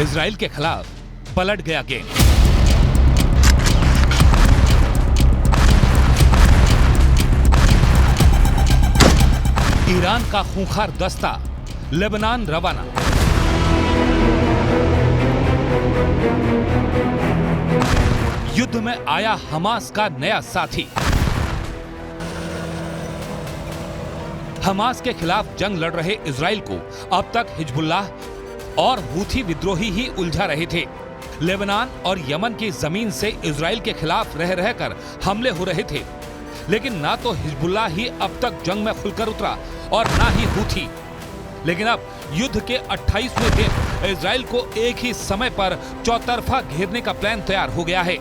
Israel के खिलाफ पलट गया गेम। ईरान का खूंखार दस्ता लेबनान रवाना। युद्ध में आया हमास का नया साथी। हमास के खिलाफ जंग लड़ रहे इजराइल को अब तक हिजबुल्लाह और हूथी विद्रोही ही उलझा रहे थे। लेबनान और यमन की जमीन से इजराइल के खिलाफ रह रहकर हमले हो रहे थे, लेकिन ना तो हिजबुल्लाह ही अब तक जंग में खुलकर उतरा और ना ही हूथी। लेकिन अब युद्ध के 28वें दिन इजराइल को एक ही समय पर चौतरफा घेरने का प्लान तैयार हो गया है।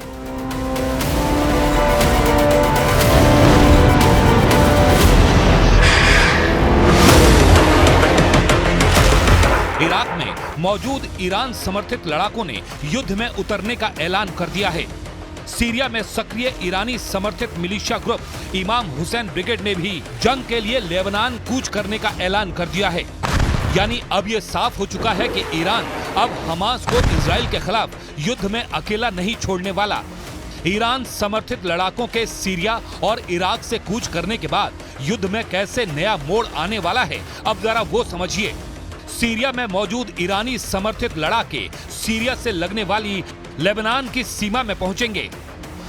इराक में मौजूद ईरान समर्थित लड़ाकों ने युद्ध में उतरने का ऐलान कर दिया है। सीरिया में सक्रिय ईरानी समर्थित मिलिशिया ग्रुप इमाम हुसैन ब्रिगेड ने भी जंग के लिए लेबनान कूच करने का ऐलान कर दिया है। यानी अब यह साफ हो चुका है कि ईरान अब हमास को इजराइल के खिलाफ युद्ध में अकेला नहीं छोड़ने वाला। ईरान समर्थित लड़ाकों के सीरिया और इराक से कूच करने के बाद युद्ध में कैसे नया मोड़ आने वाला है, अब जरा वो समझिए। सीरिया में मौजूद ईरानी समर्थित लड़ाके सीरिया से लगने वाली लेबनान की सीमा में पहुंचेंगे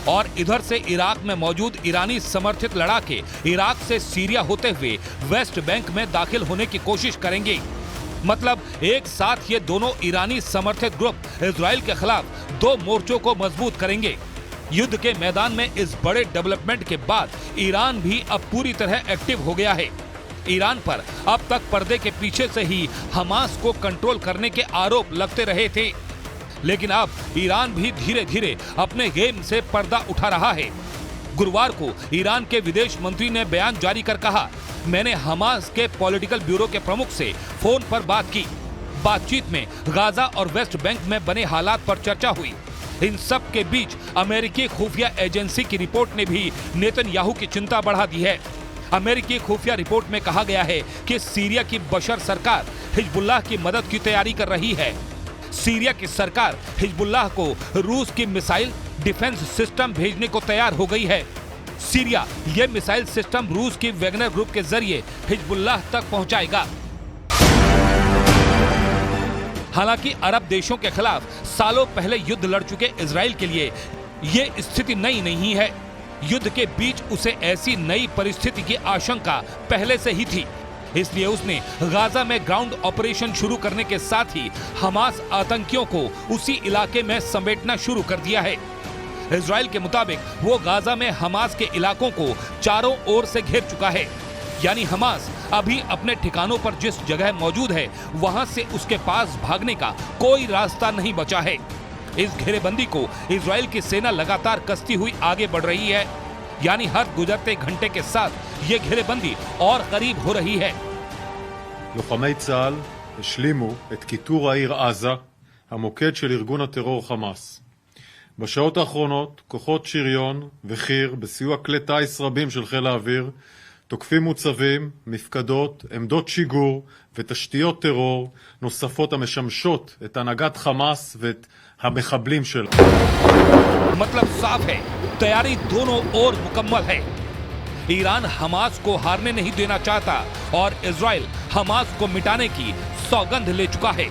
और इधर से इराक में मौजूद ईरानी समर्थित लड़ाके इराक से सीरिया होते हुए वेस्ट बैंक में दाखिल होने की कोशिश करेंगे। मतलब एक साथ ये दोनों ईरानी समर्थित ग्रुप इजराइल के खिलाफ दो मोर्चों को मजबूत करेंगे। युद्ध के मैदान में इस बड़े डेवलपमेंट के बाद ईरान भी अब पूरी तरह एक्टिव हो गया है। ईरान पर अब तक पर्दे के पीछे से ही हमास को कंट्रोल करने के आरोप लगते रहे थे, लेकिन अब ईरान भी धीरे धीरे अपने गेम से पर्दा उठा रहा है। गुरुवार को ईरान के विदेश मंत्री ने बयान जारी कर कहा, मैंने हमास के पॉलिटिकल ब्यूरो के प्रमुख से फोन पर बात की। बातचीत में गाजा और वेस्ट बैंक में बने हालात पर चर्चा हुई। इन सब के बीच अमेरिकी खुफिया एजेंसी की रिपोर्ट ने भी नेतन्याहू की चिंता बढ़ा दी है। अमेरिकी खुफिया रिपोर्ट में कहा गया है कि सीरिया की बशर सरकार हिजबुल्लाह की मदद की तैयारी कर रही है। सीरिया की सरकार हिजबुल्लाह को रूस की मिसाइल डिफेंस सिस्टम भेजने को तैयार हो गई है। सीरिया ये मिसाइल सिस्टम रूस की वैगनर ग्रुप के जरिए हिजबुल्लाह तक पहुंचाएगा। हालांकि अरब देशों के खिलाफ सालों पहले युद्ध लड़ चुके इजराइल के लिए ये स्थिति नई नहीं है। युद्ध के बीच उसे ऐसी नई परिस्थिति की आशंका पहले से ही थी, इसलिए उसने गाजा में ग्राउंड ऑपरेशन शुरू करने के साथ ही हमास आतंकियों को उसी इलाके में समेटना शुरू कर दिया है। इजराइल के मुताबिक वो गाजा में हमास के इलाकों को चारों ओर से घेर चुका है। यानी हमास अभी अपने ठिकानों पर जिस जगह मौजूद है वहां से उसके पास भागने का कोई रास्ता नहीं बचा है। इस घेरेबंदी को इजराइल की सेना लगातार कसती हुई आगे बढ़ रही है। यानी हर गुजरते घंटे के साथ ये घेरेबंदी और करीब हो रही है। לוחמי צה"ל השלימו את כיתור העיר עזה, המוקד של ארגון הטרור חמאס. בשעות האחרונות כוחות שריון וחי"ר בסיוע כלי טיס רבים של חיל האוויר תוקפים מוצבים, מפקדות, עמדות שיגור ותשתיות טרור נוספות המשמשות את הנהגת חמאס ואת המחבלים שלו. मतलब साफ है, तैयारी दोनों ओर मुकम्मल है। ईरान हमास को हारने नहीं देना चाहता और इजराइल हमास को मिटाने की सौगंध ले चुका है।